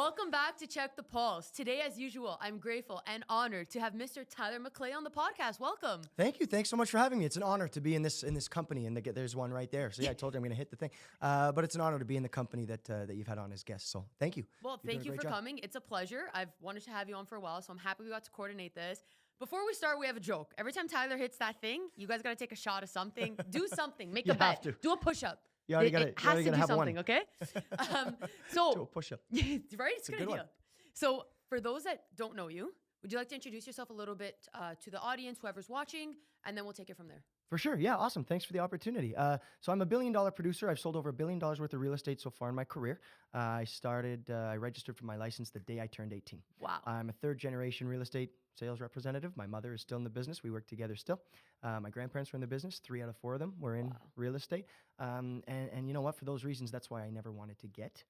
Welcome back to Check the Pulse. Today, as usual, I'm grateful and honored to have Mr. Tyler McLay on the podcast. Welcome. Thank you. Thanks so much for having me. It's an honor to be in this company, and there's one right there. So yeah, I told you I'm going to hit the thing. But it's an honor to be in the company that you've had on as guests. So thank you. Well, thank you for coming. It's a pleasure. I've wanted to have you on for a while, so I'm happy we got to coordinate this. Before we start, we have a joke. Every time Tyler hits that thing, you guys got to take a shot of something. Do something. Make a bet. Do a push-up. You already got it has to do something, one. Okay? Do a push-up. Right? It's a good idea. One. So for those that don't know you, would you like to introduce yourself a little bit to the audience, whoever's watching, and then we'll take it from there. For sure. Yeah. Awesome. Thanks for the opportunity. So I'm a $1 billion producer. I've sold over $1 billion worth of real estate so far in my career. I registered for my license the day I turned 18. Wow. I'm a third generation real estate sales representative. My mother is still in the business. We work together still. My grandparents were in the business. 3 out of 4 of them were in real estate. And you know what? For those reasons, that's why I never wanted to get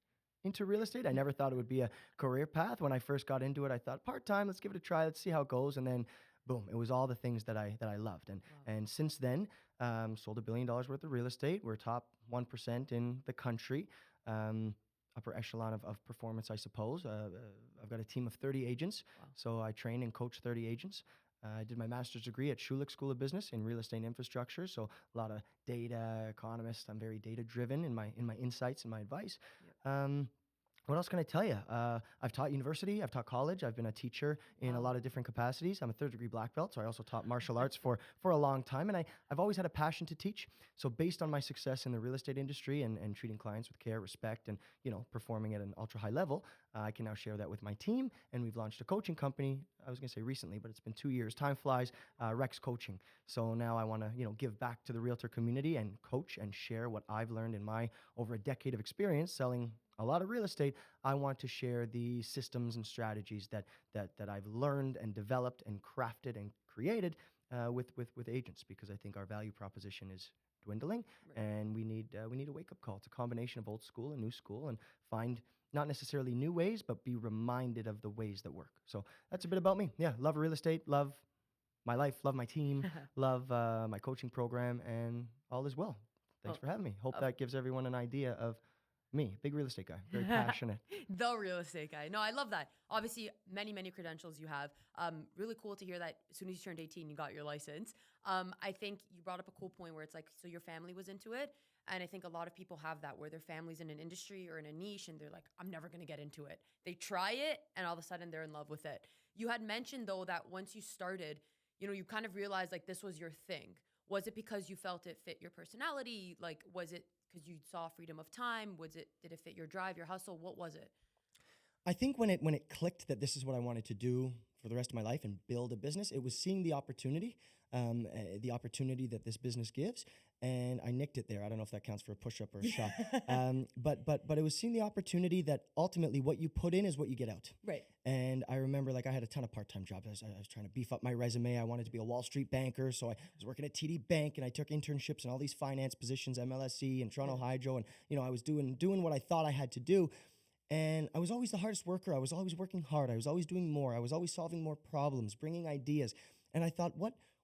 into real estate. I never thought it would be a career path. When I first got into it, I thought part-time, let's give it a try. Let's see how it goes. And then boom, it was all the things that I loved. And since then, sold $1 billion worth of real estate. We're top 1% in the country. Upper echelon of performance, I suppose. I've got a team of 30 agents. Wow. So I train and coach 30 agents. I did my master's degree at Schulich School of Business in real estate infrastructure. So a lot of data, economist. I'm very data driven in my insights and my advice. Yep. What else can I tell you? I've taught university, I've taught college, I've been a teacher in a lot of different capacities. I'm a 3rd degree black belt, so I also taught martial arts for a long time, and I've always had a passion to teach. So based on my success in the real estate industry and treating clients with care, respect, and performing at an ultra high level, I can now share that with my team, and we've launched a coaching company. I was going to say recently, but it's been 2 years. Time flies. Rex Coaching. So now I want to give back to the realtor community and coach and share what I've learned in my over a decade of experience selling a lot of real estate. I want to share the systems and strategies that I've learned and developed and crafted and created with agents, because I think our value proposition is dwindling, and we need a wake-up call. It's a combination of old school and new school, and find not necessarily new ways, but be reminded of the ways that work. So that's a bit about me. Yeah, love real estate, love my life, love my team, love my coaching program, and all is well. Thanks for having me. Hope that gives everyone an idea of me, big real estate guy, very passionate. The real estate guy. No, I love that. Obviously, many, many credentials you have. Really cool to hear that as soon as you turned 18, you got your license. I think you brought up a cool point where it's like, so your family was into it. And I think a lot of people have that, where their family's in an industry or in a niche and they're like, I'm never going to get into it. They try it and all of a sudden they're in love with it. You had mentioned though that once you started, you kind of realized like this was your thing. Was it because you felt it fit your personality? Like, was it because you saw freedom of time? Did it fit your drive, your hustle? What was it? I think when it clicked that this is what I wanted to do for the rest of my life and build a business, it was seeing the opportunity that this business gives, and I nicked it there. I don't know if that counts for a push-up or a shot, but it was seeing the opportunity that ultimately what you put in is what you get out. Right. And I remember I had a ton of part-time jobs. I was trying to beef up my resume. I wanted to be a Wall Street banker, so I was working at TD Bank, and I took internships in all these finance positions, MLSE and Toronto Hydro, and I was doing what I thought I had to do. And I was always the hardest worker. I was always working hard. I was always doing more. I was always solving more problems, bringing ideas. And I thought,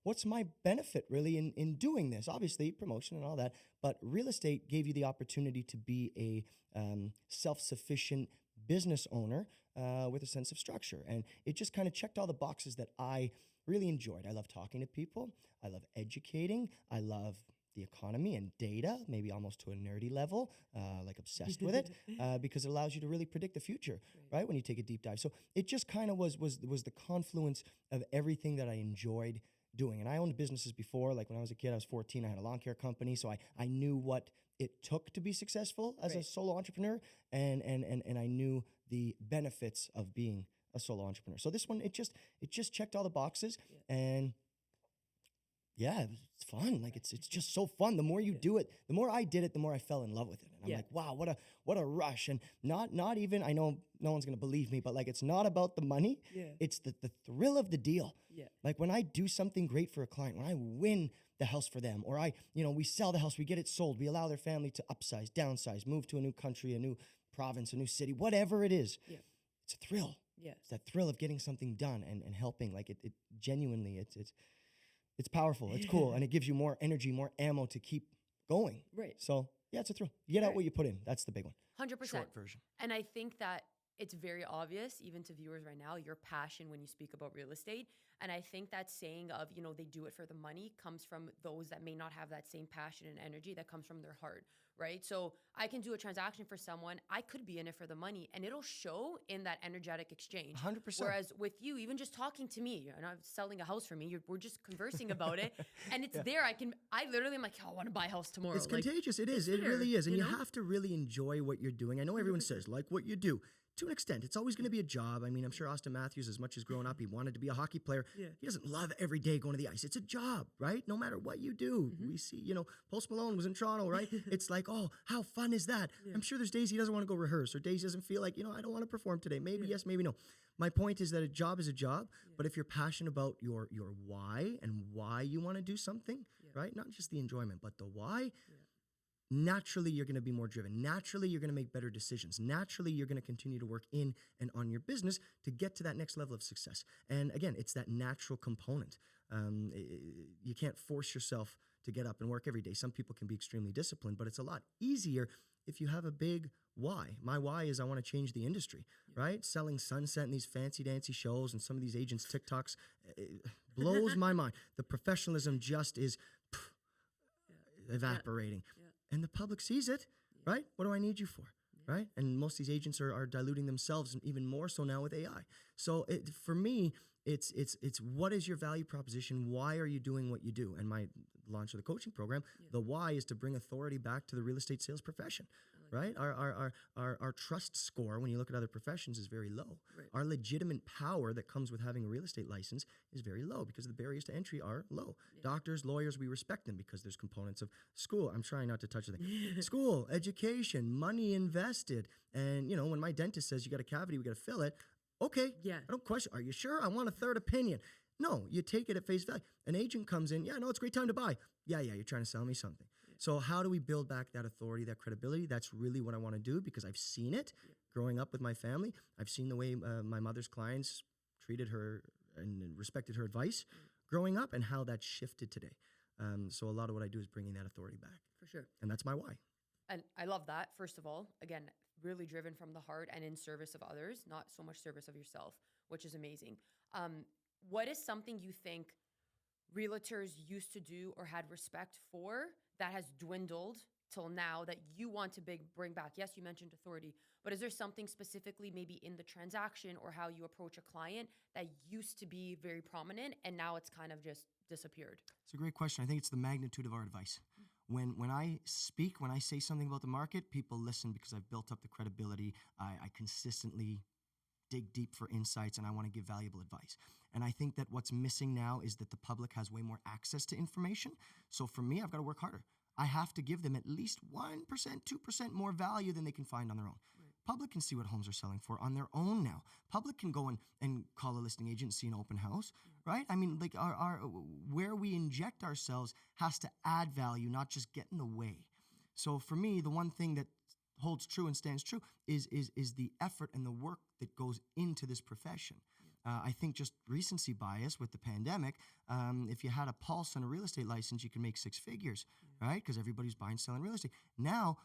what's my benefit really in doing this? Obviously, promotion and all that. But real estate gave you the opportunity to be a self-sufficient business owner with a sense of structure. And it just kind of checked all the boxes that I really enjoyed. I love talking to people. I love educating. I love the economy and data, maybe almost to a nerdy level, like obsessed with it, because it allows you to really predict the future, right? When you take a deep dive. So it just kind of was the confluence of everything that I enjoyed doing. And I owned businesses before. Like when I was a kid, I was 14, I had a lawn care company. So I knew what it took to be successful as a solo entrepreneur. And I knew the benefits of being a solo entrepreneur. So this one, it just checked all the boxes. And yeah, it's fun. Like it's just so fun. The more you do it, the more I did it, the more I fell in love with it. And I'm like, wow, what a rush. And not even, I know no one's gonna believe me, but like it's not about the money. Yeah. It's the thrill of the deal. Yeah. Like when I do something great for a client, when I win the house for them, or we sell the house, we get it sold, we allow their family to upsize, downsize, move to a new country, a new province, a new city, whatever it is. Yeah. It's a thrill. Yeah. It's that thrill of getting something done and helping. Like it genuinely, it's powerful. It's cool. And it gives you more energy, more ammo to keep going. Right. So yeah, it's a thrill. You get out what you put in. That's the big one. 100%. Short version. And I think that it's very obvious, even to viewers right now, your passion when you speak about real estate. And I think that saying of, they do it for the money comes from those that may not have that same passion and energy that comes from their heart, right? So I can do a transaction for someone, I could be in it for the money, and it'll show in that energetic exchange. 100%. Whereas with you, even just talking to me, you're not selling a house for me, we're just conversing about it, and it's there. I literally am like, I want to buy a house tomorrow. It's contagious. It is. It really is. And you have to really enjoy what you're doing. I know everyone says, like what you do. To an extent, it's always going to be a job. I mean, I'm sure Austin Matthews, as much as growing up, he wanted to be a hockey player. Yeah. He doesn't love every day going to the ice. It's a job, right? No matter what you do. We see, Post Malone was in Toronto, right? It's like, oh, how fun is that? Yeah. I'm sure there's days he doesn't want to go rehearse, or days he doesn't feel like, I don't want to perform today. Maybe yes, maybe no. My point is that a job is a job, but if you're passionate about your why and why you want to do something, right? Not just the enjoyment, but the why. Naturally, you're going to be more driven. Naturally, you're going to make better decisions. Naturally, you're going to continue to work in and on your business to get to that next level of success. And again, it's that natural component. You can't force yourself to get up and work every day. Some people can be extremely disciplined, but it's a lot easier if you have a big why. My why is I want to change the industry, right? Selling Sunset and these fancy dancy shows and some of these agents' TikToks blows my mind. The professionalism just is evaporating. And the public sees it, right? What do I need you for, right? And most of these agents are diluting themselves, and even more so now with AI. So for me, it's what is your value proposition? Why are you doing what you do? And my launch of the coaching program, the why is to bring authority back to the real estate sales profession, right? Our trust score, when you look at other professions, is very low. Right. Our legitimate power that comes with having a real estate license is very low because the barriers to entry are low. Yeah. Doctors, lawyers, we respect them because there's components of school. I'm trying not to touch the thing. School, education, money invested. And, when my dentist says you got a cavity, we got to fill it. Okay. Yeah. I don't question. Are you sure? I want a third opinion. No, you take it at face value. An agent comes in. Yeah, no, it's a great time to buy. Yeah, you're trying to sell me something. Yeah. So how do we build back that authority, that credibility? That's really what I want to do because I've seen it growing up with my family. I've seen the way my mother's clients treated her and respected her advice growing up and how that shifted today. So a lot of what I do is bringing that authority back. For sure. And that's my why. And I love that, first of all. Again, really driven from the heart and in service of others, not so much service of yourself, which is amazing. What is something you think realtors used to do or had respect for that has dwindled till now that you want to bring back? Yes, you mentioned authority, but is there something specifically maybe in the transaction or how you approach a client that used to be very prominent and now it's kind of just disappeared? It's a great question. I think it's the magnitude of our advice. When I speak, when I say something about the market, people listen because I've built up the credibility. I consistently dig deep for insights, and I want to give valuable advice. And I think that what's missing now is that the public has way more access to information. So for me, I've got to work harder. I have to give them at least 1%, 2% more value than they can find on their own. Right. Public can see what homes are selling for on their own now. Public can go and call a listing agent and see an open house, right? I mean, like our where we inject ourselves has to add value, not just get in the way. So for me, the one thing that holds true and stands true is the effort and the work that goes into this profession. I think just recency bias with the pandemic, if you had a pulse on a real estate license, you can make six figures, right? Because everybody's buying, selling real estate. Now,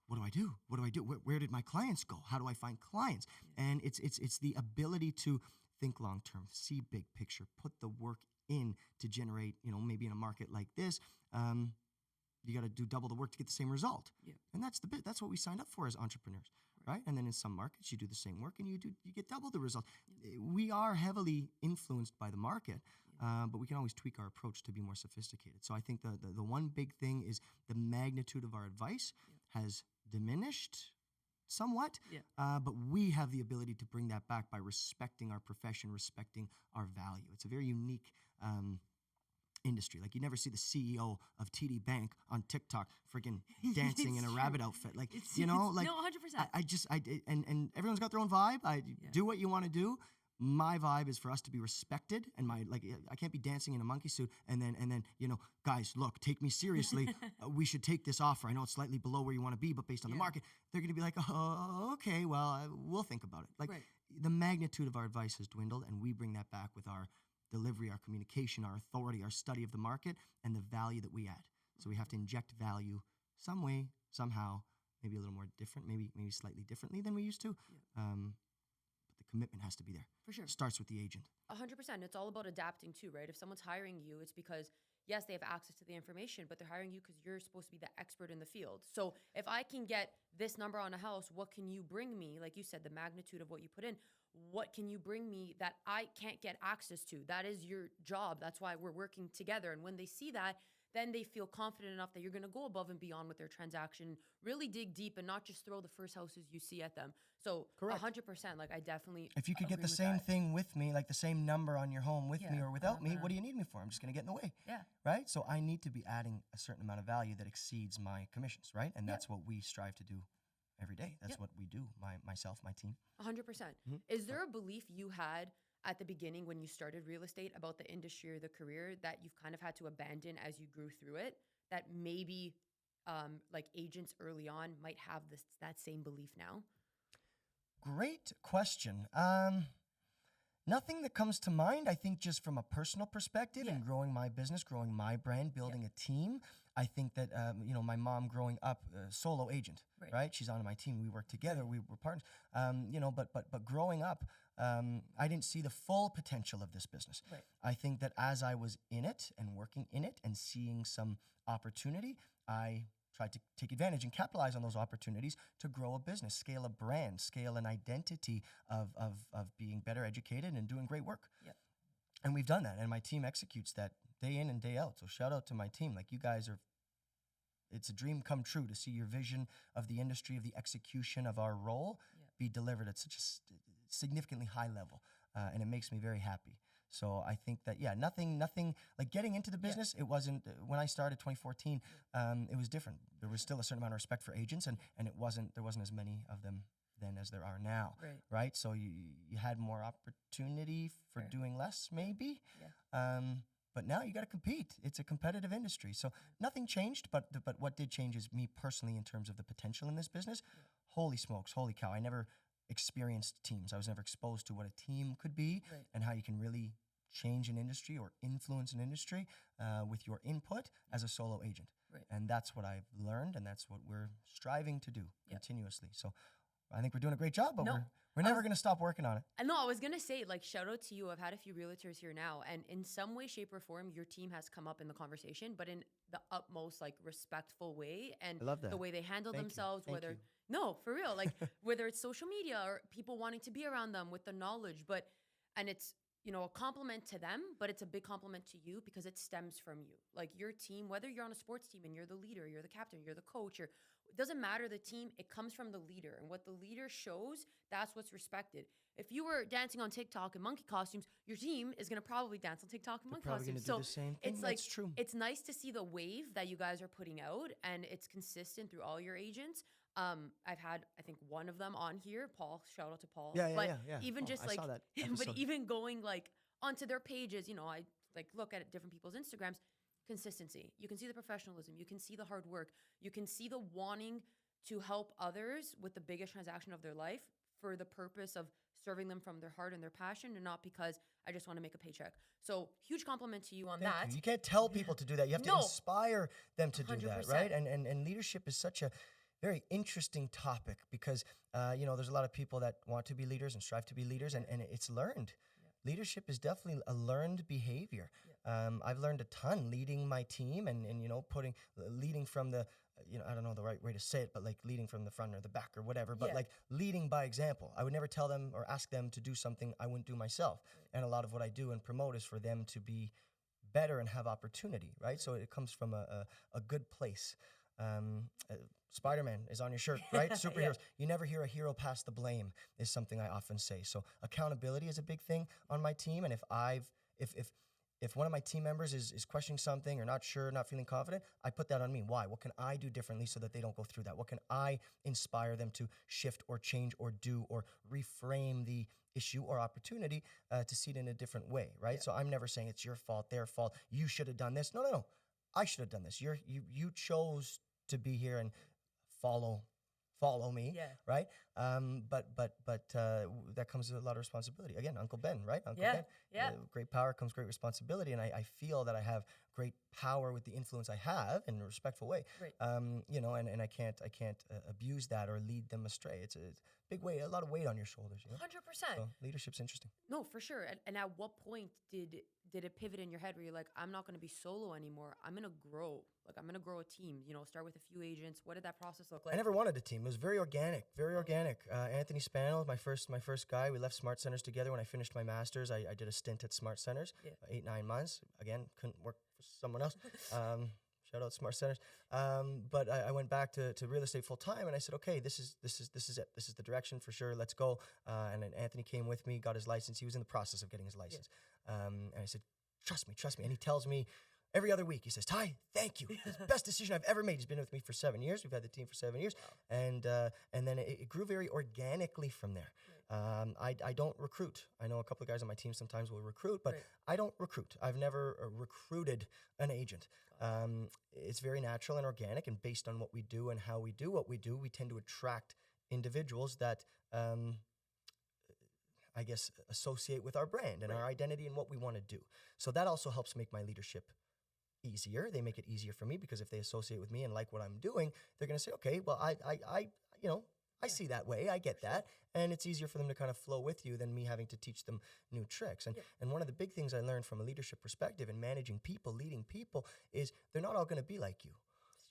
what do I do? What do I do? Where did my clients go? How do I find clients? And it's the ability to think long-term, see big picture, put the work in to generate, maybe in a market like this, you got to do double the work to get the same result. Yeah. And that's what we signed up for as entrepreneurs. Right? And then in some markets, you do the same work and you get double the result. Yeah. We are heavily influenced by the market, but we can always tweak our approach to be more sophisticated. So I think the one big thing is the magnitude of our advice has diminished somewhat, but we have the ability to bring that back by respecting our profession, respecting our value. It's a very unique industry. Like you never see the CEO of TD Bank on TikTok freaking dancing in a rabbit outfit. Like, no, 100%. And everyone's got their own vibe. Do what you want to do. My vibe is for us to be respected, and I can't be dancing in a monkey suit and then guys, look, take me seriously. We should take this offer. I know it's slightly below where you want to be, but based on the market, they're going to be like, oh, okay, well, we'll think about it. Like the magnitude of our advice has dwindled, and we bring that back with our delivery, our communication, our authority, our study of the market, and the value that we add. So we have to inject value some way, somehow. maybe a little more different, maybe slightly differently than we used to. But the commitment has to be there. For sure. It starts with the agent. 100%. It's all about adapting too, right? If someone's hiring you, it's because, yes, they have access to the information, but they're hiring you because you're supposed to be the expert in the field. So if I can get this number on a house, what can you bring me? Like you said, the magnitude of what you put in, what can you bring me that I can't get access to? That is your job. That's why we're working together. And when they see that, then they feel confident enough that you're going to go above and beyond with their transaction, really dig deep and not just throw the first houses you see at them. So Correct. 100%, like I definitely If you could get agree the with same that. thing with me, like the same number on your home with me Yeah, or without me, what do you need me for? I'm just going to get in the way. Yeah. Right? So I need to be adding a certain amount of value that exceeds my commissions, right? And Yeah. that's what we strive to do every day. That's what we do, myself, my team. 100%. Is there a belief you had at the beginning when you started real estate about the industry or the career that you've kind of had to abandon as you grew through it, that maybe like agents early on might have that same belief now? Great question. Nothing that comes to mind. I think just from a personal perspective and growing my business, growing my brand, building a team. I think that, my mom growing up, solo agent, right? She's on my team. We work together. We were partners, but growing up, I didn't see the full potential of this business. Right. I think that as I was in it and working in it and seeing some opportunity, I tried to take advantage and capitalize on those opportunities to grow a business, scale a brand, scale an identity of being better educated and doing great work. Yeah. And we've done that, and my team executes that day in and day out. So shout out to my team. Like, you guys are, it's a dream come true to see your vision of the industry, of the execution of our role be delivered at such a significantly high level. And it makes me very happy. So I think that, nothing like getting into the business, it wasn't, when I started 2014, it was different. There was still a certain amount of respect for agents, and there wasn't as many of them then as there are now, right? So you had more opportunity for doing less, maybe. But now you got to compete. It's a competitive industry. So nothing changed, but what did change is me personally in terms of the potential in this business. Holy smokes, holy cow. I never experienced teams. I was never exposed to what a team could be and how you can really change an industry or influence an industry with your input as a solo agent. And that's what I've learned, and that's what we're striving to do continuously. So I think we're doing a great job, but we're never going to stop working on it. No, I was going to say, like, shout out to you. I've had a few realtors here now, and in some way, shape, or form, your team has come up in the conversation, but in the utmost, like, respectful way. And I love that. the way they handle themselves, Thank whether, you. no, for real, like, whether it's social media or people wanting to be around them with the knowledge, and it's, a compliment to them, but it's a big compliment to you because it stems from you. Like, your team, whether you're on a sports team and you're the leader, you're the captain, you're the coach, it doesn't matter the team, it comes from the leader. And what the leader shows, that's what's respected. If you were dancing on TikTok in monkey costumes, your team is going to probably dance on TikTok in monkey costumes. So do the same thing. It's like, That's true. it's nice to see the wave that you guys are putting out, and it's consistent through all your agents. I've had, I think, one of them on here, Paul. Shout out to Paul. But even just I like, saw that but episode. even going like onto their pages, I like look at different people's Instagrams. Consistency. You can see the professionalism. You can see the hard work. You can see the wanting to help others with the biggest transaction of their life for the purpose of serving them from their heart and their passion, and not because I just want to make a paycheck. So huge compliment to you on Thank that. you. You can't tell people to do that. You have to inspire them to do that, 100%. right? And leadership is such a very interesting topic because, there's a lot of people that want to be leaders and strive to be leaders, and it's learned. Leadership is definitely a learned behavior. I've learned a ton leading my team and leading from the, I don't know the right way to say it, but like leading from the front or the back or whatever, but like leading by example. I would never tell them or ask them to do something I wouldn't do myself. And a lot of what I do and promote is for them to be better and have opportunity, right? So it comes from a good place. Spider-Man is on your shirt, right? Superheroes. You never hear a hero pass the blame is something I often say. So accountability is a big thing on my team. And if one of my team members is questioning something or not sure, not feeling confident, I put that on me. Why? What can I do differently so that they don't go through that? What can I inspire them to shift or change or do or reframe the issue or opportunity to see it in a different way, right? So I'm never saying it's your fault, their fault. You should have done this. No. I should have done this. You chose to be here and follow me, right? That comes with a lot of responsibility. Again, Uncle Ben, right? Uncle Yeah, Ben. yeah. Great power comes great responsibility, and I feel that I have great power with the influence I have in a respectful way. Right. And I can't abuse that or lead them astray. It's a big weight, a lot of weight on your shoulders. 100%. So leadership's interesting. No, for sure. And at what point did it pivot in your head where you're like, I'm not going to be solo anymore. I'm going to grow. Like, I'm going to grow a team, start with a few agents. What did that process look like? I never wanted a team. It was very organic, very organic. Anthony Spano, my first guy. We left Smart Centers together when I finished my master's. I did a stint at Smart Centers, 8-9 months. Again, couldn't work for someone else. Shout out Smart Centers. But I went back to real estate full time, and I said, okay, this is it. This is the direction for sure. Let's go. And then Anthony came with me, got his license. He was in the process of getting his license. And I said, trust me. And he tells me every other week, he says, Ty, thank you. It's the best decision I've ever made. He's been with me for 7 years. We've had the team for 7 years. Wow. And then it grew very organically from there. I don't recruit. I know a couple of guys on my team sometimes will recruit, but I don't recruit. I've never recruited an agent. It's very natural and organic, and based on what we do and how we do what we do, we tend to attract individuals that I guess associate with our brand and our identity and what we want to do. So that also helps make my leadership easier. They make it easier for me because if they associate with me and like what I'm doing, they're going to say, okay, well, I see that way. I get that. And it's easier for them to kind of flow with you than me having to teach them new tricks. And one of the big things I learned from a leadership perspective in managing people, leading people, is they're not all going to be like you.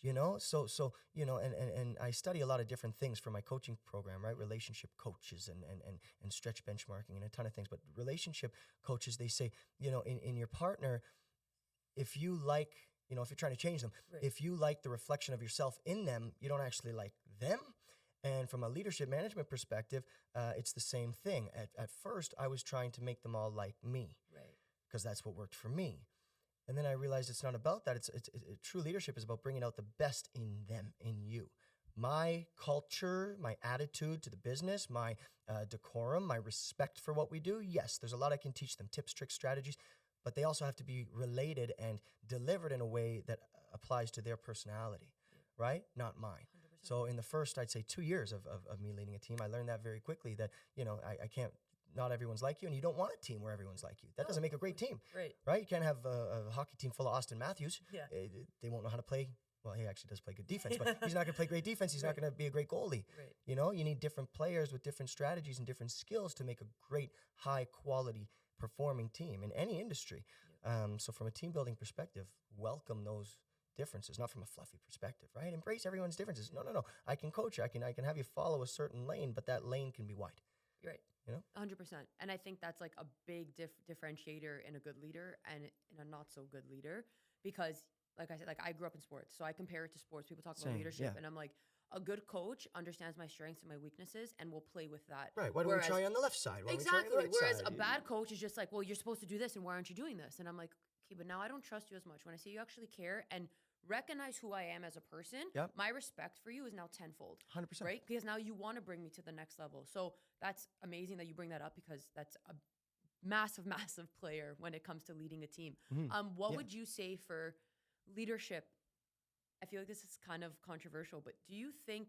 And I study a lot of different things for my coaching program, right? Relationship coaches and stretch benchmarking and a ton of things. But relationship coaches, they say, in your partner, if you like, if you're trying to change them, if you like the reflection of yourself in them, you don't actually like them. And from a leadership management perspective, it's the same thing. At first, I was trying to make them all like me, because that's what worked for me. And then I realized it's not about that. It's true leadership is about bringing out the best in them, in you. My culture, my attitude to the business, my decorum, my respect for what we do. Yes, there's a lot I can teach them, tips, tricks, strategies, but they also have to be related and delivered in a way that applies to their personality, right? Not mine. 100%. So in the first, I'd say 2 years of me leading a team, I learned that very quickly that, I can't, not everyone's like you, and you don't want a team where everyone's like you. That doesn't make a great team, right? You can't have a hockey team full of Austin Matthews. Yeah. They won't know how to play. Well, he actually does play good defense, but he's not going to play great defense. He's not going to be a great goalie. You need different players with different strategies and different skills to make a great, high-quality performing team in any industry. So from a team building perspective, welcome those differences, not from a fluffy perspective, right? Embrace everyone's differences. No. I can coach you. I can have you follow a certain lane, but that lane can be wide. You're right. 100%. And I think that's like a big differentiator in a good leader and in a not so good leader, because like I said, like I grew up in sports, so I compare it to sports. People talk about leadership, and I'm like, a good coach understands my strengths and my weaknesses and will play with that. Right. Why don't we try on the left side? Exactly. Whereas a bad coach is just like, well, you're supposed to do this, and why aren't you doing this? And I'm like, okay, but now I don't trust you as much. When I see you actually care and recognize who I am as a person, my respect for you is now tenfold. 100%. Right? Because now you want to bring me to the next level. So that's amazing that you bring that up, because that's a massive, massive player when it comes to leading a team. What would you say for leadership? I feel like this is kind of controversial, but do you think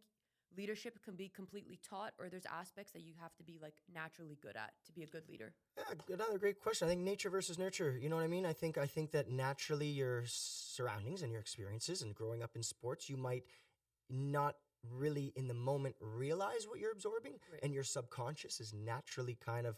leadership can be completely taught, or there's aspects that you have to be like naturally good at to be a good leader? Yeah, another great question. I think nature versus nurture. You know what I mean? I think that naturally your surroundings and your experiences and growing up in sports, you might not really in the moment realize what you're absorbing, and your subconscious is naturally kind of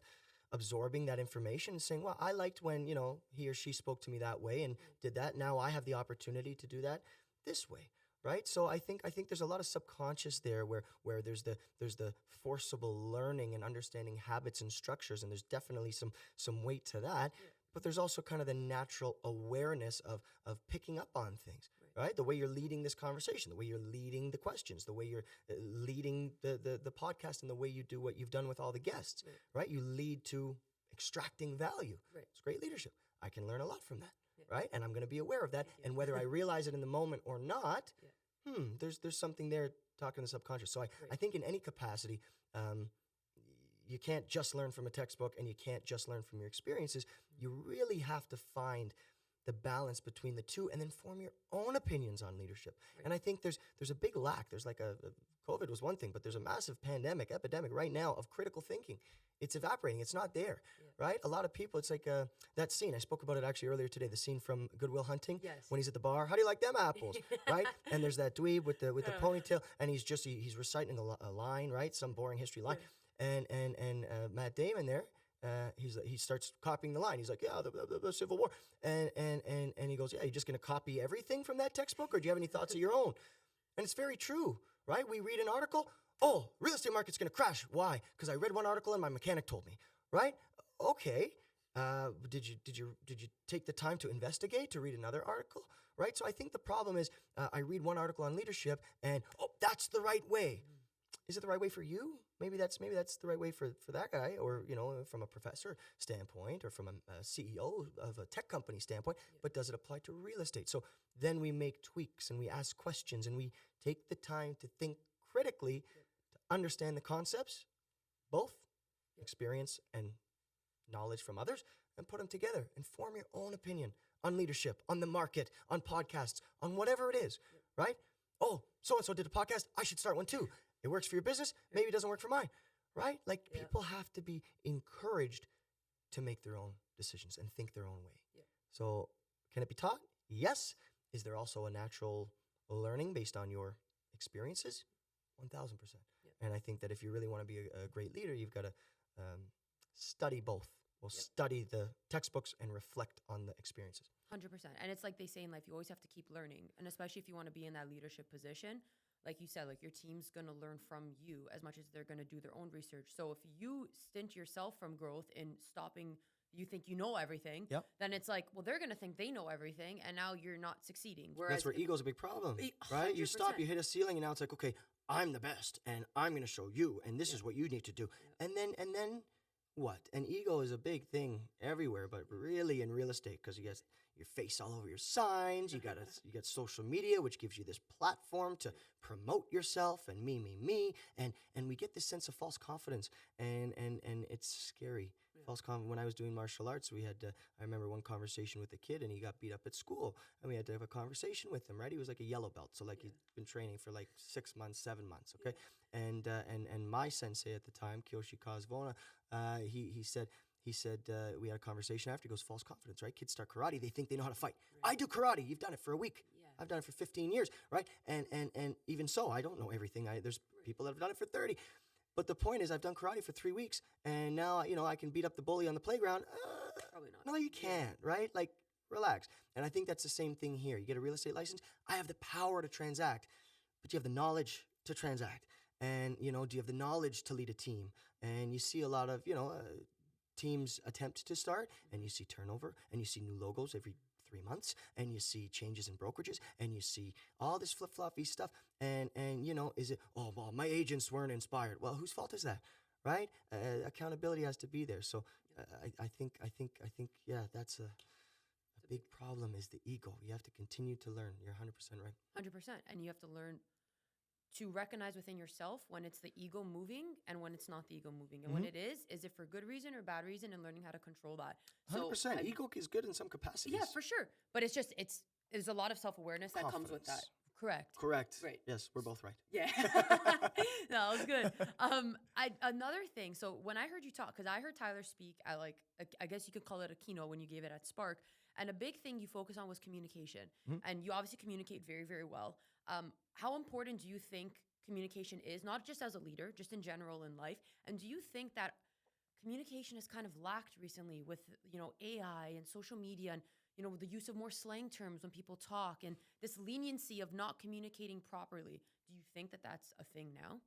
absorbing that information and saying, well, I liked when, he or she spoke to me that way and did that. Now I have the opportunity to do that this way. Right. So I think there's a lot of subconscious there where there's the forcible learning and understanding habits and structures. And there's definitely some weight to that. But there's also kind of the natural awareness of picking up on things. Right. The way you're leading this conversation, the way you're leading the questions, the way you're leading the podcast, and the way you do what you've done with all the guests. Right. You lead to extracting value. It's great leadership. I can learn a lot from that. Right. And I'm going to be aware of that. And whether I realize it in the moment or not, there's something there talking to the subconscious. So I think in any capacity, you can't just learn from a textbook, and you can't just learn from your experiences. You really have to find the balance between the two, and then form your own opinions on leadership. Right. And I think there's a big lack. There's like COVID was one thing, but there's a massive epidemic right now of critical thinking. It's evaporating. It's not there, right? A lot of people, it's like that scene. I spoke about it actually earlier today, the scene from Good Will Hunting, when he's at the bar. How do you like them apples, right? And there's that dweeb with the ponytail, and he's reciting a line, right? Some boring history line. And Matt Damon there, he starts copying the line. He's like, yeah, the Civil War. And he goes, yeah, you're just going to copy everything from that textbook, or do you have any thoughts of your own? And it's very true, right? We read an article, oh, real estate market's going to crash. Why? Because I read one article and my mechanic told me, right? Okay. Did you take the time to investigate, to read another article, right? So I think the problem is I read one article on leadership and, oh, that's the right way. Is it the right way for you? Maybe that's the right way for that guy, or, you know, from a professor standpoint, or from a CEO of a tech company standpoint, but does it apply to real estate? So then we make tweaks and we ask questions and we take the time to think critically to understand the concepts, both experience and knowledge from others, and put them together and form your own opinion on leadership, on the market, on podcasts, on whatever it is, right? Oh, so-and-so did a podcast. I should start one too. It works for your business. Maybe it doesn't work for mine, right? Like people have to be encouraged to make their own decisions and think their own way. Yeah. So can it be taught? Yes. Is there also a natural learning based on your experiences? 1,000%. Yeah. And I think that if you really want to be a great leader, you've got to study both. We'll study the textbooks and reflect on the experiences. 100%. And it's like they say in life, you always have to keep learning. And especially if you want to be in that leadership position, like you said, like your team's going to learn from you as much as they're going to do their own research. So if you stint yourself from growth in stopping, you think you know everything, then it's like, well, they're going to think they know everything, and now you're not succeeding. Whereas that's where ego's a big problem, right? 100%. You stop, you hit a ceiling, and now it's like, okay, I'm the best, and I'm going to show you, and this is what you need to do. And then what? And ego is a big thing everywhere, but really in real estate, because you got your face all over your signs. You got social media, which gives you this platform to promote yourself and me, and we get this sense of false confidence, and it's scary. False confidence. When I was doing martial arts, we had I remember one conversation with a kid, and he got beat up at school, and we had to have a conversation with him. Right, he was like a yellow belt, so like he'd been training for like 6 months, 7 months. Okay, and my sensei at the time, Kyoshi Kazvona, he said. We had a conversation after. He goes, false confidence, right? Kids start karate. They think they know how to fight. Right. I do karate. You've done it for a week. Yeah. I've done it for 15 years, right? And even so, I don't know everything. There's people that have done it for 30. But the point is, I've done karate for 3 weeks, and now, you know, I can beat up the bully on the playground. Probably not. No, you can't, right? Like, relax. And I think that's the same thing here. You get a real estate license. I have the power to transact, but you have the knowledge to transact. And, you know, do you have the knowledge to lead a team? And you see a lot of, teams attempt to start, and you see turnover, and you see new logos every 3 months, and you see changes in brokerages, and you see all this flip-floppy stuff, and is it, oh, well, my agents weren't inspired. Well, whose fault is that, right? Accountability has to be there. So I think, yeah, that's a big problem, is the ego. You have to continue to learn. You're 100% right. 100%. And you have to learn to recognize within yourself when it's the ego moving and when it's not the ego moving. And when it is it for good reason or bad reason, and learning how to control that. 100%. Ego is good in some capacities. Yeah, for sure. But it's just, there's a lot of self-awareness that comes with that. Correct. Right. Yes, we're both right. Yeah. No, it was good. Another thing, so when I heard you talk, because I heard Tyler speak at I guess you could call it a keynote when you gave it at Spark, and a big thing you focus on was communication. And you obviously communicate very, very well. How important do you think communication is, not just as a leader, just in general in life? And do you think that communication has kind of lacked recently with, AI and social media and, the use of more slang terms when people talk and this leniency of not communicating properly? Do you think that that's a thing now?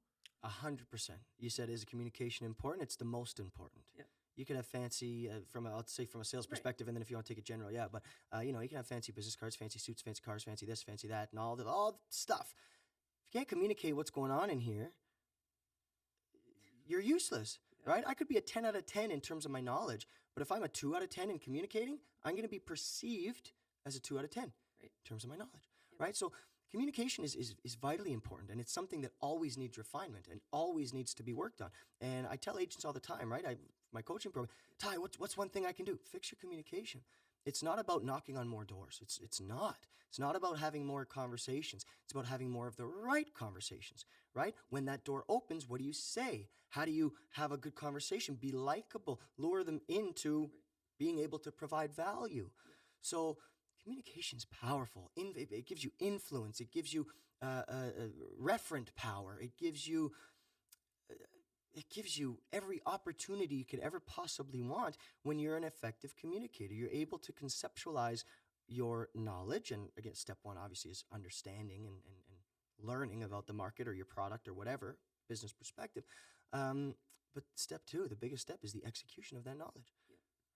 100%. You said, is communication important? It's the most important. Yeah. You can have fancy, from a sales perspective, and then if you want to take it general, yeah. But, you can have fancy business cards, fancy suits, fancy cars, fancy this, fancy that, and all the stuff. If you can't communicate what's going on in here, you're useless, right? I could be a 10 out of 10 in terms of my knowledge, but if I'm a 2 out of 10 in communicating, I'm going to be perceived as a 2 out of 10 in terms of my knowledge, right? So communication is vitally important, and it's something that always needs refinement and always needs to be worked on. And I tell agents all the time, right? My coaching program, Ty, what's one thing I can do? Fix your communication. It's not about knocking on more doors. It's not. It's not about having more conversations. It's about having more of the right conversations, right? When that door opens, what do you say? How do you have a good conversation? Be likable. Lure them into being able to provide value. So communication's powerful. It gives you influence. It gives you referent power. It gives you every opportunity you could ever possibly want when you're an effective communicator. You're able to conceptualize your knowledge. And again, step one obviously is understanding and learning about the market or your product or whatever, business perspective. But step two, the biggest step, is the execution of that knowledge,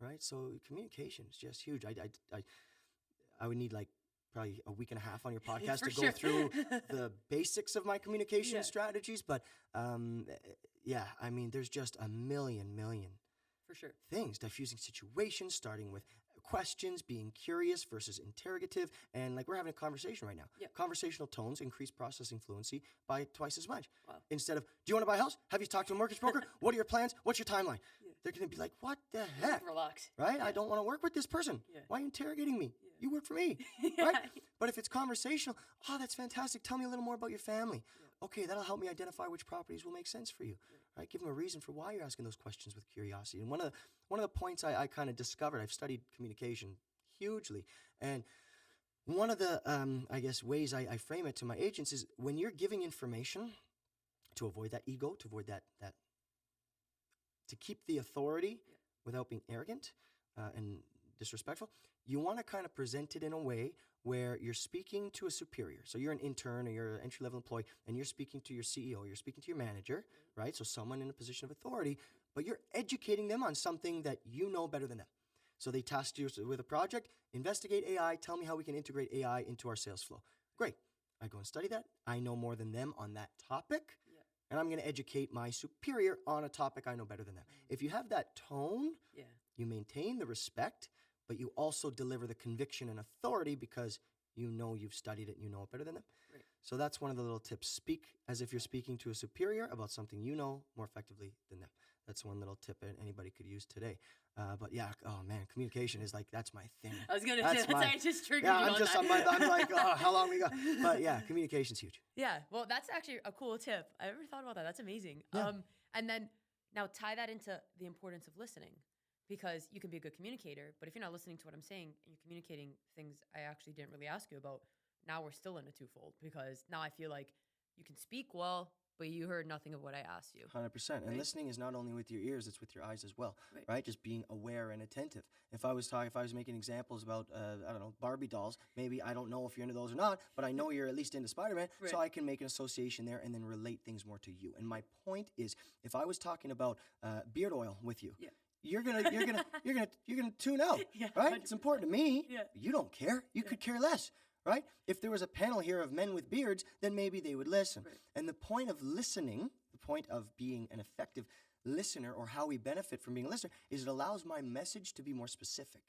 right? So communication is just huge. I would need like probably a week and a half on your podcast to go through the basics of my communication strategies. But I mean, there's just a million for sure things. Diffusing situations, starting with questions, being curious versus interrogative. And like we're having a conversation right now. Conversational tones increase processing fluency by twice as much. Wow. Instead of, do you want to buy a house? Have you talked to a mortgage broker? What are your plans? What's your timeline? They're going to be like, what the heck? Relax. Right? I don't want to work with this person. Why are you interrogating me? You work for me. Right? But if it's conversational, oh, that's fantastic. Tell me a little more about your family. Okay, that'll help me identify which properties will make sense for you. Right? Give them a reason for why you're asking those questions with curiosity. And one of the points I kind of discovered, I've studied communication hugely, and one of the I guess ways I frame it to my agents is when you're giving information, to avoid that ego, to avoid that to keep the authority without being arrogant and disrespectful, you want to kind of present it in a way where you're speaking to a superior. So you're an intern or you're an entry-level employee, and you're speaking to your CEO, you're speaking to your manager, right? So someone in a position of authority, but you're educating them on something that you know better than them. So they tasked you with a project, investigate AI, tell me how we can integrate AI into our sales flow. Great. I go and study that. I know more than them on that topic, and I'm going to educate my superior on a topic I know better than them. If you have that tone, you maintain the respect, but you also deliver the conviction and authority because you know you've studied it and you know it better than them. Right. So that's one of the little tips. Speak as if you're speaking to a superior about something you know more effectively than them. That's one little tip that anybody could use today. But yeah, oh man, communication is like, that's my thing. I was going to say, I just triggered you I'm like, oh, how long we got? But yeah, communication's huge. Yeah, well, that's actually a cool tip. I never thought about that. That's amazing. Yeah. And then now tie that into the importance of listening. Because you can be a good communicator, but if you're not listening to what I'm saying and you're communicating things I actually didn't really ask you about, now we're still in a twofold, because now I feel like you can speak well, but you heard nothing of what I asked you. 100%. Right? And listening is not only with your ears, it's with your eyes as well, right? Just being aware and attentive. If I was making examples about, I don't know, Barbie dolls, maybe I don't know if you're into those or not, but I know you're at least into Spider-Man, so I can make an association there and then relate things more to you. And my point is, if I was talking about beard oil with you, you're gonna tune out, right? 100%. It's important to me. You don't care. You could care less, right? If there was a panel here of men with beards, then maybe they would listen. Right. And the point of listening, the point of being an effective listener, or how we benefit from being a listener, is it allows my message to be more specific.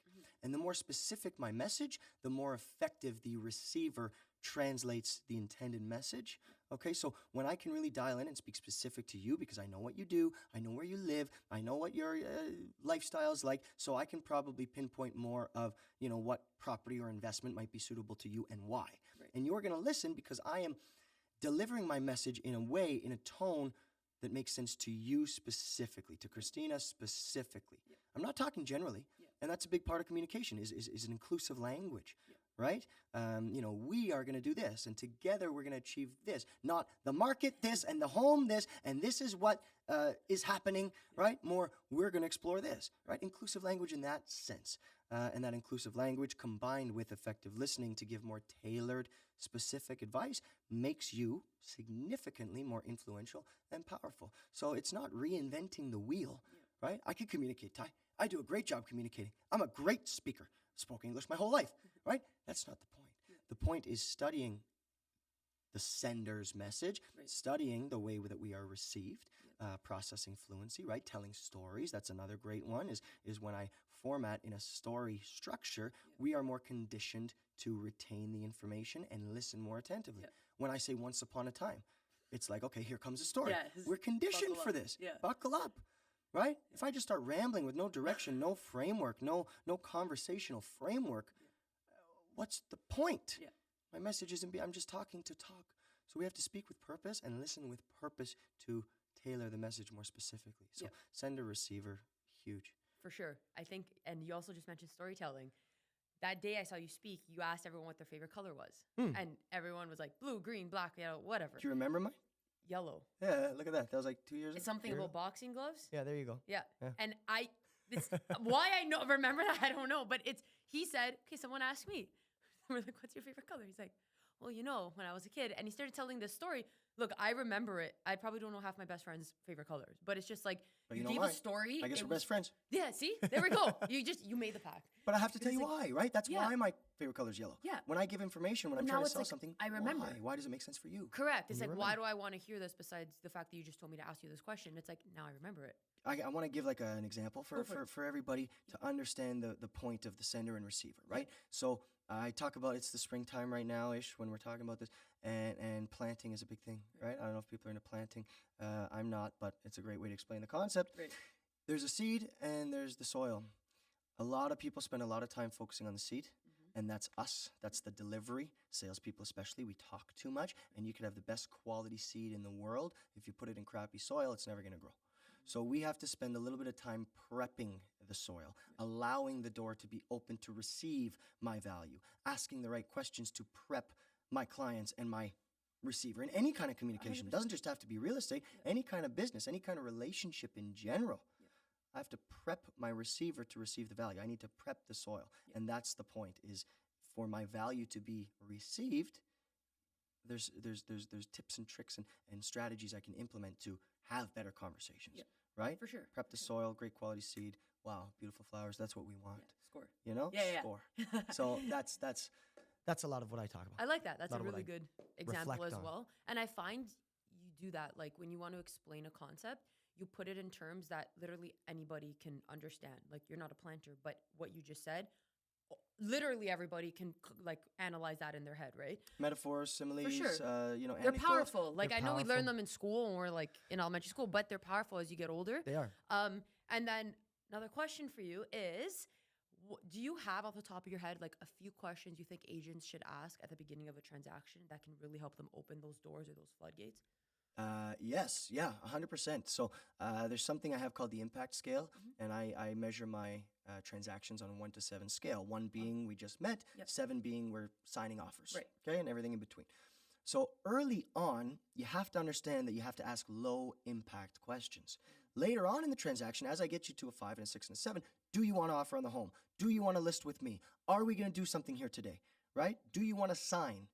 And the more specific my message, the more effective the receiver translates the intended message. Okay, so when I can really dial in and speak specific to you, because I know what you do, I know where you live, I know what your lifestyle is like, so I can probably pinpoint more of, what property or investment might be suitable to you and why. Right. And you're going to listen because I am delivering my message in a way, in a tone that makes sense to you specifically, to Kristina specifically. Yeah. I'm not talking generally, and that's a big part of communication is an inclusive language. Right? We are going to do this, and together we're going to achieve this. Not the market this, and the home this, and this is what is happening, right? More, we're going to explore this, right? Inclusive language in that sense. And that inclusive language combined with effective listening to give more tailored, specific advice makes you significantly more influential and powerful. So it's not reinventing the wheel, right? I can communicate, Ty. I do a great job communicating. I'm a great speaker. Spoke English my whole life, right? That's not the point. The point is studying the sender's message, studying the way that we are received, processing fluency, right? Telling stories. That's another great one is when I format in a story structure, we are more conditioned to retain the information and listen more attentively. When I say once upon a time, it's like, okay, here comes a story. We're conditioned for this. Buckle up. right? If I just start rambling with no direction, no framework, no conversational framework, what's the point? Yeah. My message isn't I'm just talking to talk. So we have to speak with purpose and listen with purpose to tailor the message more specifically. So sender, receiver, huge. For sure. I think, and you also just mentioned storytelling. That day I saw you speak, you asked everyone what their favorite color was. And everyone was like blue, green, black, yellow, whatever. Do you remember mine? Yellow. Yeah, look at that. That was like 2 years ago. It's something about boxing gloves. Yeah, there you go. Yeah. Yeah. And why I remember that, I don't know. But he said, okay, someone asked me. We're like, what's your favorite color? He's like, well, when I was a kid. And he started telling this story. Look, I remember it. I probably don't know half my best friend's favorite colors. But it's just like, you gave a story. I guess we're best friends. Yeah, see? There we go. You made the pact. But I have to tell you why, right? That's why my favorite color is yellow. Yeah. When I give information, when I'm trying to sell something, I remember. Why does it make sense for you? Correct. It's like, why do I want to hear this besides the fact that you just told me to ask you this question? It's like, now I remember it. I want to give like an example for everybody to understand the point of the sender and receiver, right? So I talk about it's the springtime right now-ish when we're talking about this, and planting is a big thing, right? I don't know if people are into planting. I'm not, but it's a great way to explain the concept. Right. There's a seed and there's the soil. A lot of people spend a lot of time focusing on the seed, and that's us. That's the delivery. Salespeople especially, we talk too much, and you could have the best quality seed in the world. If you put it in crappy soil, it's never going to grow. So we have to spend a little bit of time prepping the soil, allowing the door to be open to receive my value, asking the right questions to prep my clients and my receiver in any kind of communication. It doesn't just have to be real estate, any kind of business, any kind of relationship in general. I have to prep my receiver to receive the value. I need to prep the soil. And that's the point, is for my value to be received, there's tips and tricks and strategies I can implement to have better conversations, right? For sure. Prep the soil, great quality seed. Wow, beautiful flowers. That's what we want. Score. You know? Yeah. Score. So that's a lot of what I talk about. I like that. That's a Lot of what really I good example reflect as on. well. And I find you do that, like when you want to explain a concept, you put it in terms that literally anybody can understand. Like you're not a planter, but what you just said, literally everybody can like analyze that in their head, right? Metaphors, similes, For sure. They're They're powerful. Like They're I know we powerful. learn them in school or like in elementary school, but they're powerful as you get older. They are. And then another question for you is, do you have off the top of your head like a few questions you think agents should ask at the beginning of a transaction that can really help them open those doors or those floodgates? Yes, yeah, 100%. So there's something I have called the impact scale, and I measure my transactions on a 1 to 7 scale. 1 being we just met, 7 being we're signing offers, okay, and everything in between. So early on, you have to understand that you have to ask low impact questions. Later on in the transaction, as I get you to a 5 and a 6 and a 7, do you want to offer on the home? Do you want to list with me? Are we going to do something here today, right? Do you want to sign?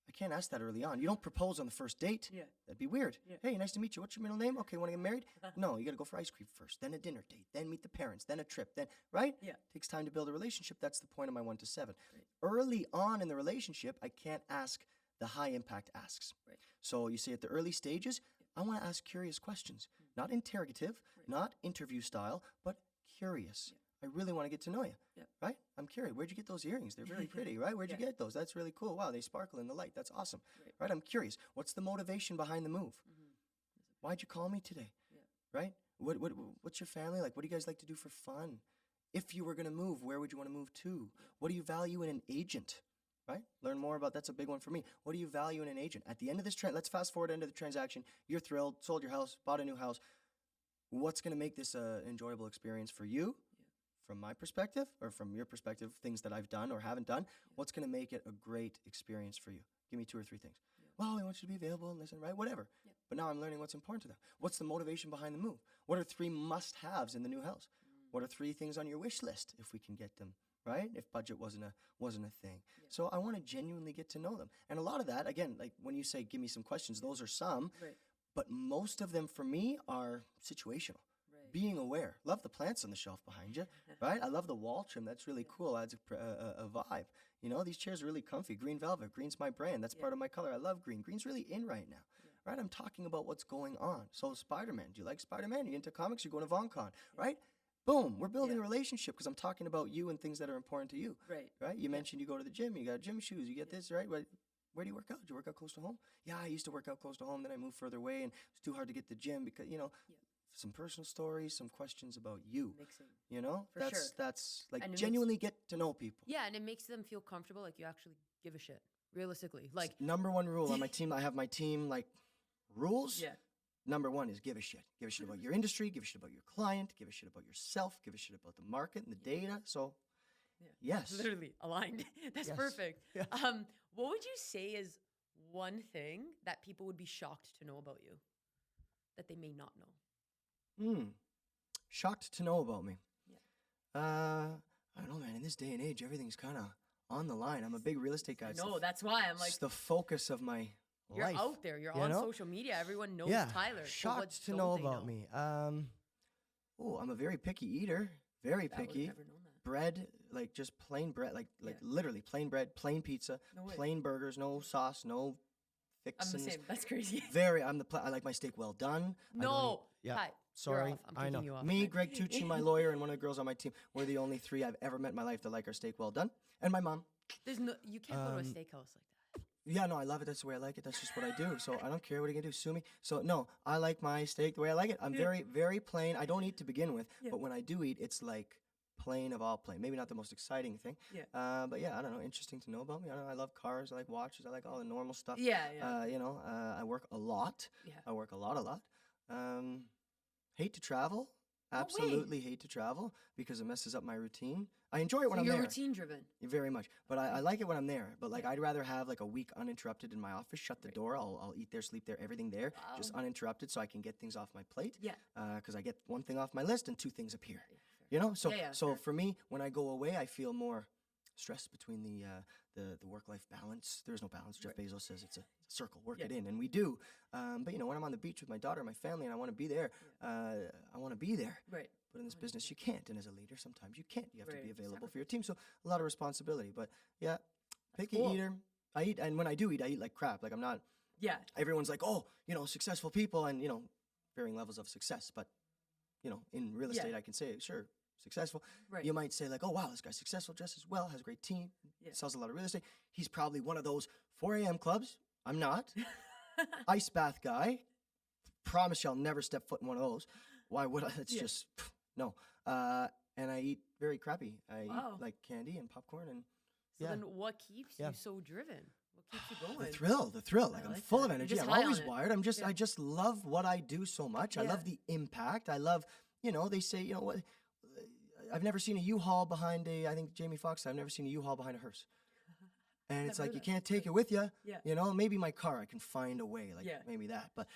I can't ask that early on. You don't propose on the first date. Yeah. That'd be weird. Yeah. Hey, nice to meet you. What's your middle name? Okay, want to get married? No, you got to go for ice cream first, then a dinner date, then meet the parents, then a trip, then, right? Yeah. Takes time to build a relationship. That's the point of my 1 to 7. Right. Early on in the relationship, I can't ask the high impact asks. Right. So you see at the early stages, I want to ask curious questions, not interrogative, not interview style, but curious. I really want to get to know you, right? I'm curious. Where'd you get those earrings? They're very pretty, right? Where'd you get those? That's really cool. Wow, they sparkle in the light. That's awesome, right? I'm curious. What's the motivation behind the move? Why'd you call me today, right? What's your family like? What do you guys like to do for fun? If you were going to move, where would you want to move to? What do you value in an agent, right? Learn more about, that's a big one for me. What do you value in an agent? At the end of this, let's fast forward into the transaction. You're thrilled, sold your house, bought a new house. What's going to make this an enjoyable experience for you? From my perspective, or from your perspective, things that I've done or haven't done, what's going to make it a great experience for you? Give me 2 or 3 things. Well, I want you to be available and listen, right? Whatever. But now I'm learning what's important to them. What's the motivation behind the move? What are 3 must-haves in the new house? What are 3 things on your wish list if we can get them, right? If budget wasn't a thing. So I want to genuinely get to know them. And a lot of that, again, like when you say, give me some questions, those are some, but most of them for me are situational. Being aware. Love the plants on the shelf behind you, right? I love the wall trim. That's really cool. Adds a vibe. You know, these chairs are really comfy. Green velvet. Green's my brand. That's part of my color. I love green. Green's really in right now, right? I'm talking about what's going on. So Spider-Man. Do you like Spider-Man? Are you into comics? You're going to VonCon, right? Boom. We're building a relationship because I'm talking about you and things that are important to you, right? You mentioned you go to the gym. You got gym shoes. You get this, right? Where do you work out? Do you work out close to home? Yeah, I used to work out close to home. Then I moved further away and it's too hard to get to the gym because, some personal stories, some questions about you. Mixing. You know, For sure. that's like And it genuinely get to know people. Yeah, and it makes them feel comfortable, like you actually give a shit. Realistically, like Number one rule on my team, I have my team like rules. yeah, Number one is give a shit. Give a shit about your industry, give a shit about your client, give a shit about yourself, give a shit about the market and the data. So, yes. literally aligned. That's Yes. perfect. Yes. What would you say is one thing that people would be shocked to know about you that they may not know? Shocked to know about me. Yeah. I don't know, man. In this day and age, everything's kind of on the line. I'm a big real estate guy. No, that's why I'm like, it's the focus of my you're life. out there. You're you on know? social media. Everyone knows Yeah. Tyler. but Shocked what to don't know they about me. I'm a very picky eater. Very I would've picky. never known that. Bread, like just plain bread, like literally plain bread, plain pizza, No way. plain burgers, no sauce, no I'm the fixins. same. That's crazy. I like my steak well done. I don't No. eat- yeah. Ty, Sorry, you're off. I'm I know. kicking you off. Me, man. Greg Tucci, my lawyer, and one of the girls on my team, we're the only three I've ever met in my life that like our steak well done. And my mom. There's no. You can't go to a steakhouse like that. Yeah, no, I love it. That's the way I like it. That's just what I do. So I don't care what you can do. Sue me. So no, I like my steak the way I like it. I'm very, very plain. I don't eat to begin with, but when I do eat, it's like plain of all plain. Maybe not the most exciting thing. Yeah. But yeah, I don't know. Interesting to know about me. I don't know. I love cars. I like watches. I like all the normal stuff. Yeah, yeah. I work a lot. Yeah. I work a lot. Hate to travel. No way. Absolutely hate to travel because it messes up my routine. I enjoy it when I'm you're there. routine driven. Very much. But I like it when I'm there. But like I'd rather have like a week uninterrupted in my office, shut the door. I'll eat there, sleep there, everything there, just uninterrupted so I can get things off my plate. Yeah. Because I get one thing off my list and two things appear. You know? So fair. for me, when I go away, I feel more stress between the work-life balance. There's no balance. Jeff Bezos says it's a circle. Work it in, and we do. But you know, when I'm on the beach with my daughter, my family, and I want to be there, I want to be there. Right. But in this business, you can't. And as a leader, sometimes you can't. You have to be Right. available for your team. So a lot of responsibility. But yeah, picky cool. eater. I eat, and when I do eat, I eat like crap. Like I'm not. Yeah. Everyone's like, oh, successful people, and varying levels of success. But in real estate, I can say sure. Successful. Right. You might say like, oh wow, this guy's successful, dresses well, has a great team, sells a lot of real estate. He's probably one of those 4 a.m. clubs. I'm not. Ice bath guy. Promise you I'll never step foot in one of those. Why would I? It's just no. And I eat very crappy. I eat like candy and popcorn and So then what keeps you so driven? What keeps you going? The thrill. Like I I'm like full that. of You're energy. just I'm high always on it. wired. I just love what I do so much. I love the impact. I love, they say, what I've never seen a U-Haul behind I think Jamie Foxx said, I've never seen a U-Haul behind a hearse. And it's like, you can't take it with you. Yeah. Maybe my car, I can find a way, like maybe that. But,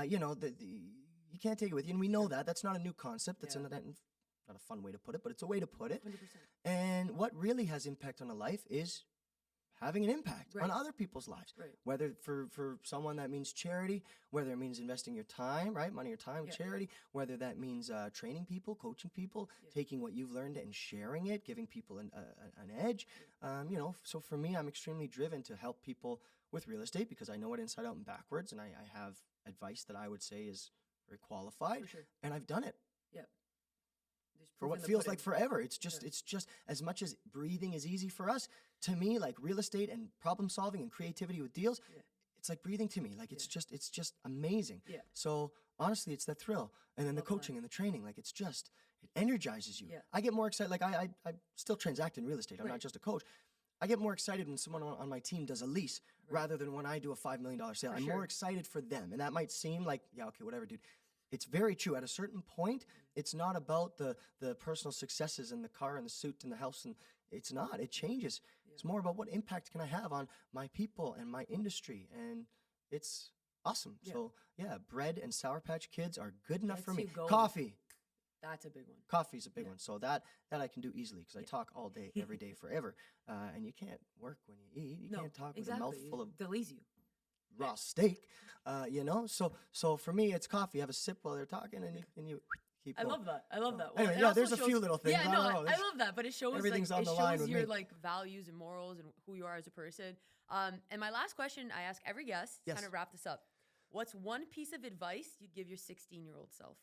you can't take it with you. And we know that. That's not a new concept. That's not a fun way to put it, but it's a way to put it. 100%. And what really has impact on a life is having an impact on other people's lives. Right. Whether for someone that means charity, whether it means investing your time, right? Money or time, charity, whether that means training people, coaching people, taking what you've learned and sharing it, giving people an edge. So for me, I'm extremely driven to help people with real estate because I know it inside out and backwards, and I have advice that I would say is very qualified, For sure. and I've done it. Yep. For what feels like forever. It's just as much as breathing is easy for us, to me, like real estate and problem solving and creativity with deals, it's like breathing to me. Like it's just amazing. Yeah. So honestly, it's that thrill. And then the coaching and the training, like it energizes you. Yeah. I get more excited. Like I still transact in real estate. I'm not just a coach. I get more excited when someone on my team does a lease rather than when I do a $5 million sale. I'm more excited for them. And that might seem like, okay, whatever, dude. It's very true. At a certain point, it's not about the personal successes and the car and the suit and the house. And it's not. It changes. Yeah. It's more about what impact can I have on my people and my industry. And it's awesome. Yeah. So, bread and Sour Patch Kids are good enough for me. Coffee. That's a big one. Coffee's a big one. So that I can do easily because I talk all day, every day, forever. And you can't work when you eat. You can't talk with a mouthful of... Delays you. Raw steak, So for me, it's coffee. Have a sip while they're talking, and you keep going. I love that. Well, anyway, there's a few little things. Yeah, I love that, but it shows everything's like, on the line with your me. like values and morals and who you are as a person. And my last question I ask every guest to kind of wrap this up. What's one piece of advice you'd give your 16-year-old self?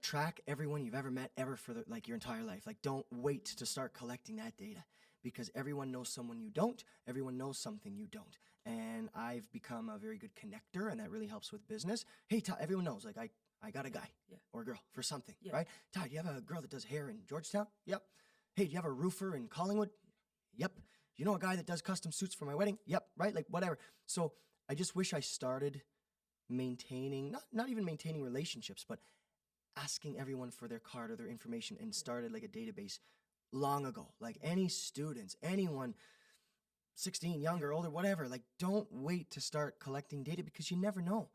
Track everyone you've ever met ever for your entire life. Like, don't wait to start collecting that data because everyone knows someone you don't. Everyone knows something you don't. And I've become a very good connector, and that really helps with business. Hey, everyone knows, like, I I got a guy Yeah. or a girl for something, Yeah. right? Ty, do you have a girl that does hair in Georgetown? Yep. Hey, do you have a roofer in Collingwood? Yep. You know a guy that does custom suits for my wedding? Yep. Right? Like whatever. So I just wish I started maintaining, not even maintaining relationships, but asking everyone for their card or their information and started like a database long ago. Like any students, anyone 16, younger, older, whatever, like don't wait to start collecting data because you never know.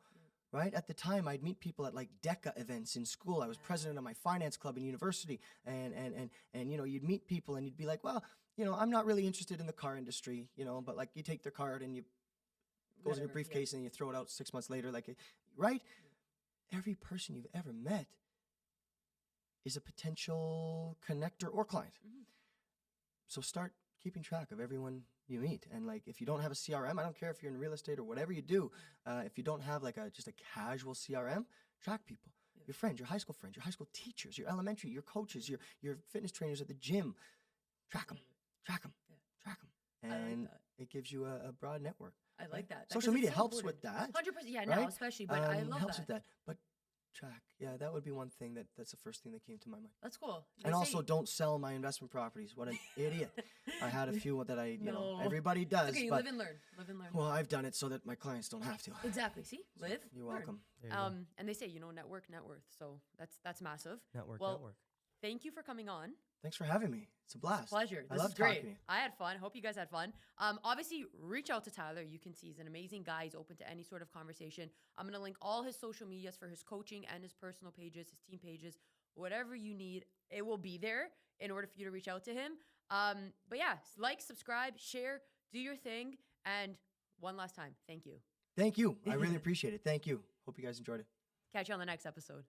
Right? At the time, I'd meet people at like DECA events in school. I was president of my finance club in university. And you know, you'd meet people and you'd be like, well, you know, I'm not really interested in the car industry, you know, but like you take their card and you goes in your briefcase and you throw it out 6 months later. Like, right? Every person you've ever met is a potential connector or client. So start keeping track of everyone you meet. And like, if you don't have a CRM, I don't care if you're in real estate or whatever you do, if you don't have like just a casual CRM, track people, your friends, your high school friends, your high school teachers, your elementary, your coaches, your fitness trainers at the gym, track them. And it gives you a broad network. I like that. Social media helps with that. 100%. Yeah, right? now especially, but I love helps that. with that. But track. Yeah, that would be one thing that's the first thing that came to my mind. That's cool. And also, don't sell my investment properties. What an idiot. I had a few that you know, everybody does. Okay, you but, live and learn. Live and learn. Well, I've done it so that my clients don't have to. Exactly. See? Live. You're learn. welcome. There you go. And they say, you know, network, net worth. So that's massive. Network. Thank you for coming on. Thanks for having me. It's a blast. It's a pleasure. I This love is great. talking to you. I had fun. Hope you guys had fun. Obviously, reach out to Tyler. You can see he's an amazing guy. He's open to any sort of conversation. I'm going to link all his social medias for his coaching and his personal pages, his team pages, whatever you need. It will be there in order for you to reach out to him. But yeah, like, subscribe, share, do your thing. And one last time, thank you. Thank you. I really appreciate it. Thank you. Hope you guys enjoyed it. Catch you on the next episode.